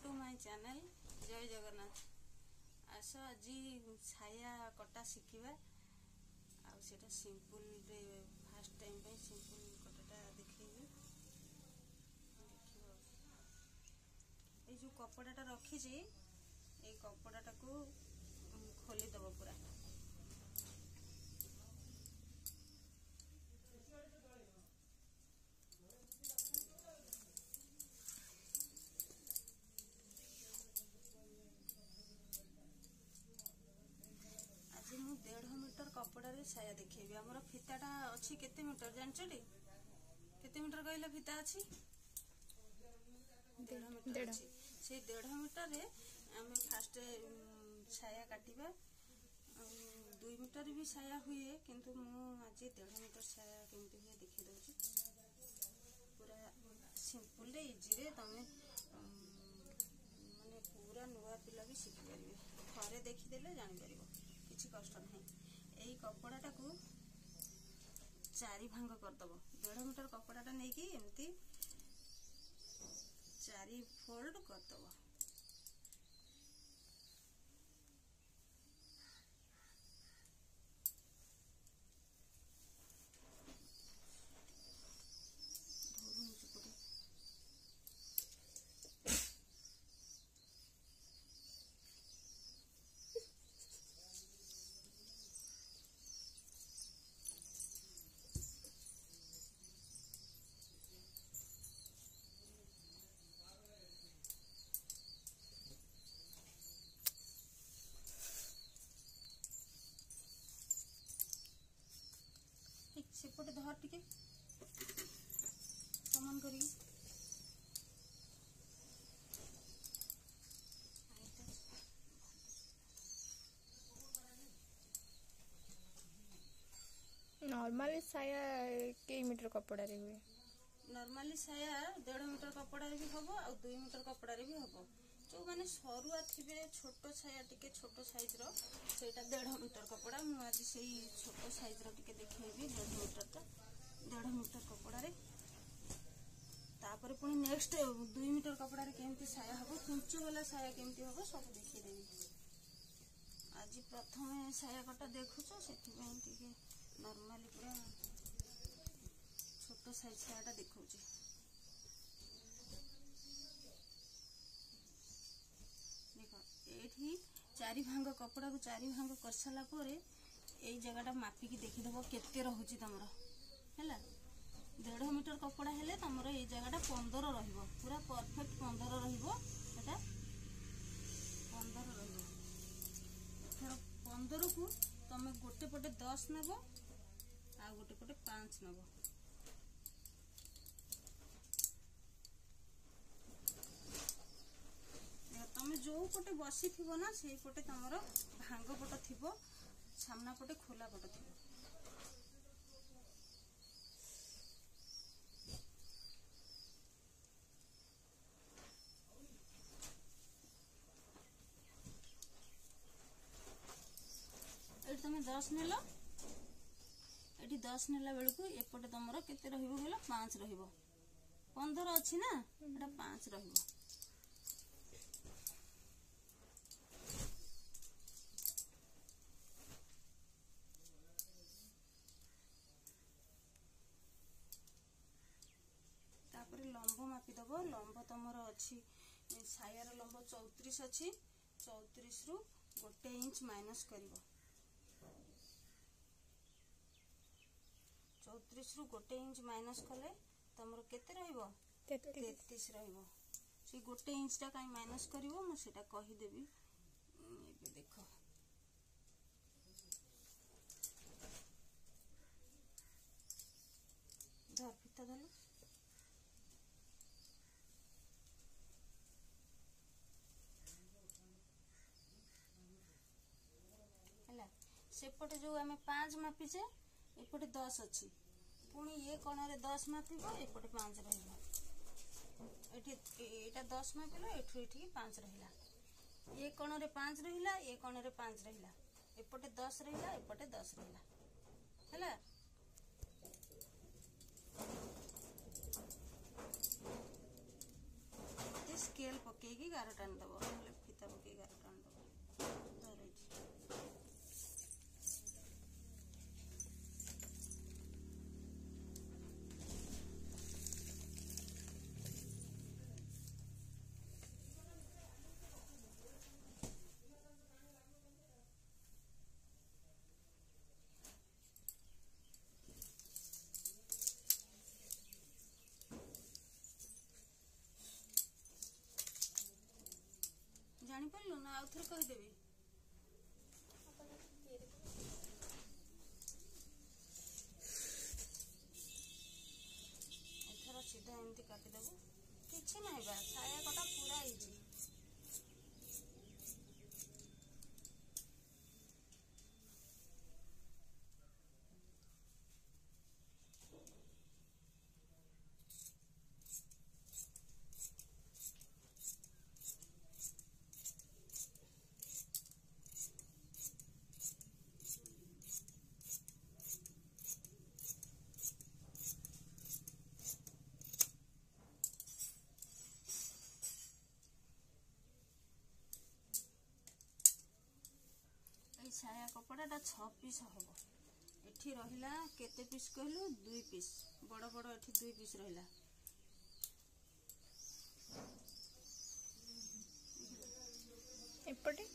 To my channel जय जगन्नाथ। आस आज छाया कटा शिखा आटा सिंपल रे फास्ट टाइम पे सिंपल कटाटा देखिए। ये जो कपड़ाटा रखी ये कपड़ाटा को खोलीदेव पूरा। आज मु 1.5 मीटर कपड़ा रे साया देखिए। आमर फिताटा अच्छी केते मीटर जानछटी? केते मीटर कहला फिता अच्छी? 1.5 मीटर अच्छी। से 1.5 मीटर रे आमे फास्ट साया काटिबा। 2 मीटर भी साया हुए किंतु मु आज 1.5 मीटर साया केमती हुए देखि दउची। पूरा सिंपल रे इजी रे तमे माने पूरा नुआ पिला भी शिखि परिबे। घरे देखि देले जानि परिबो, किछि कष्ट नहीं। यही कपड़ाटा को 4 भांग करदब। 1.5 मीटर कपड़ाटा नहीं कि एमती 4 फोल्ड करदब। सेपटे धर टिके समान करी। नॉर्मली साया कई मीटर कपड़ा रे हुए? नॉर्मली साया 1.5 मीटर कपड़ा रे भी हबो और 2 मीटर कपड़ा रे भी हबो। जो माने सरुआ थिबे छोटो साया टिके छोटो साइज रो सेटा 1.5 मीटर कपड़ा। मु आज सेही छोटो साइज रो टिके देखैबी 1.5 मीटर ता 1.5 मीटर कपड़ा रे। तापर पुनी नेक्स्ट 2 मीटर कपड़ा रे केमती साया हबो, कुंचो वाला साया केमती हबो सब देखि देबी। आज प्रथम साया कटा देखुछो सेथि पई टिके नॉर्मली पूरा छोटो साइज सायाटा देखौची। देखो एठी 4 भांग कपड़ा को 4 भांग कर साला परे एई जगहटा मापी की देखि देबो केते रहउची तमरो हैला। 1.5 मीटर कपड़ा हेले तमरो एई जगहटा 15 रहिबो, पूरा परफेक्ट 15 रहिबो। एटा 15 रहिबो। फिर 15 को तमे गोटे पटे 10 नेबो आ गोटे पटे 5 नेबो। तमे जो पटे बसी थिबो ना सेही पटे तमरो भांग पट थिबो, सामना पटे खोला पट थिबो। एठी तमे 10 नेलो, एठी 10 नेला बेलकु एपटे तमरो केते रहिबो गेलो 5 रहिबो। 15 अछि ना एटा 5 रहिबो। तापर लंब मापी दबो। लंब तमरो अछि सायार लंब 34 अछि। 34 रु 1 इंच माइनस करिवो। 34 रु 1 इंच माइनस कले तमरो केते रहिबो 33 रहिबो। से 1 इंच टा काई माइनस करिवो मु सेटा कहि देबी। एबे देखो धर फिता धलो। सेपटे जो आमे 5 मापिचे एपटे 10 अछि। पुणी ये कोण रे 10 मापिबो एपटे 5 रहिबो। एठी एटा 10 मापिलो एठु एठी 5 रहिला। ये कोण रे 5 रहिला, ये कोण रे 5 रहिला। एपटे 10 रहिला, एपटे 10 रहिला हैला। स्केल पकेइकी गार टाणीदेव नहले फिता पकेइ गार टाणीदेव धरैछि जानी पारलु ना आउ थरे कहिदेबी एथर सीधा एमती काटिदेबू किछि नाही बा साया कटा पूरा इजी छाया कपड़ा 6 पीस हम एठी रहिला केते पीस कहलु 2 पीस बड़ बड़ एठी 2 पीस रहिला एपटे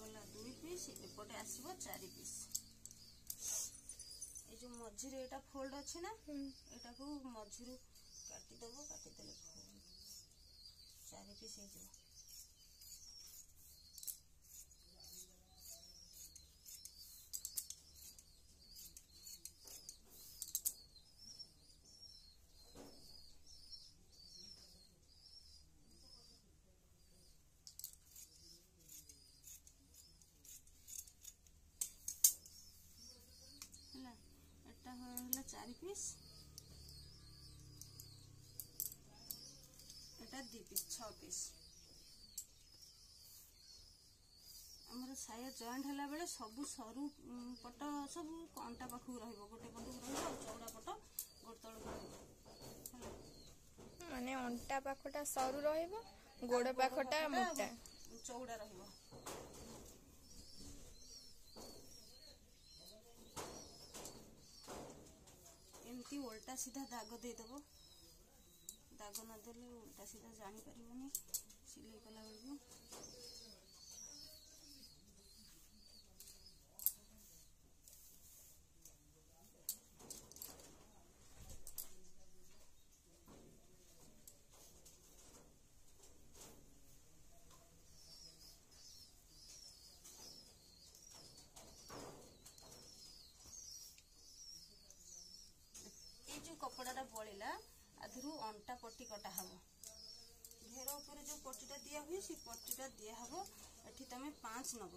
गला 2 पीस एपटे आसीबो 4 पीस ए जो मझिरे एटा फोल्ड अछि ना एटा को मझिरु काटी देबो काटी देले 4 पीस हे जो होला 4 पीस एटा 2 पीस 6 पीस हमर साया जॉइंट हला बेले सब सरू पट सब कंटा पाखु रहइबो गोटे पटु रहइबो चौड़ा पट गोट तळ रहइबो माने अंटा पाखटा सरू रहइबो गोड़ पाखटा मोटा चौड़ा रहइबो एमती उल्टा सीधा दाग दे देबो दाग न देले उल्टा सीधा जानी परिबोनी सिलाई कला बेलू कपड़ा बड़ा आधु अंटा पट्टी कटा हम घेर उपर जो पट्टीटा दिया हुए से पट्टीटा दिया हम एठी तमे 5 नब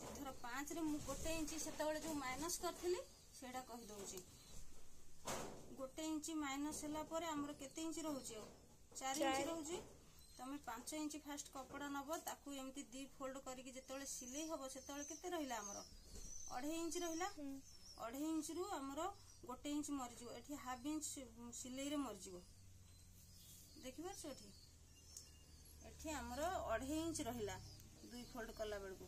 एथर 5 रे मु गोटे इंची सेतबेले जो माइनस करथिली सेडा कहि दउची गोटे इंची माइनस हला परे हमर केते इंची रहउची 4 इंची रहउची तमे 5 इंची फास्ट कपड़ा नबो ताकू एमती दी फोल्ड करिके जेतबेले सिलाई हबो सेतबेले केते रहिला हमर 2.5 इंच रहिला 2.5 इंच रु हमर गोटे इंच मरि जिवो एठी हाफ इंच सिलाई रे मरि जिवो देखिबा छठी एठी हमर 2.5 इंच रहिला दुई फोल्ड कला बेलू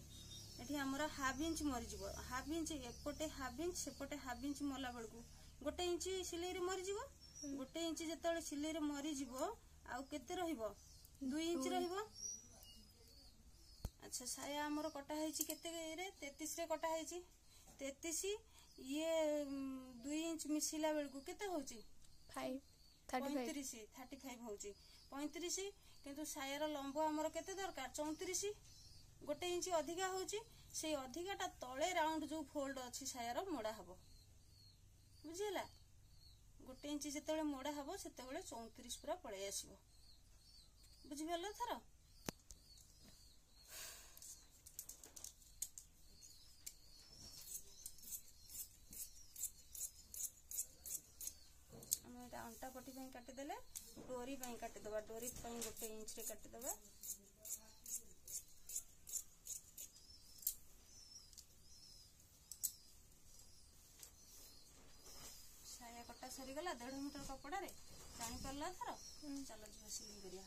एठी हमर हाफ इंच मरि जिवो हाफ इंच एपटे हाफ इंच सेपटे हाफ इंच मला बेलू गोटे इंच सिलाई रे मरि जिवो गोटे इंच जेतबेले सिलाई रे मरि जिवो आउ केते रहिबो 2 इंच रहिबो अच्छा साया हमर कटा हैची केते रे 33 रे कटा हैची 33 ये 2 इंच मिसिला बेलू केते होची 35 होची 35 किंतु सायार लंब हमर केते दरकार 34 गोटे इंच अधिका होची से अधिकाटा तले राउंड जो फोल्ड अच्छी सायार मोड़ा हबो बुझिला 1 इंच जिते मोड़ा हम से 34 पूरा पलि आसो बुझिपाल थर अंटा पटी काटिदेले डोरी काटिदबा डोरी 1 इंच रे काटिदबा साया कटा सरीगला 1.5 मीटर कपड़ा रे जानी पारला थर चलो जी सिलाई करिया।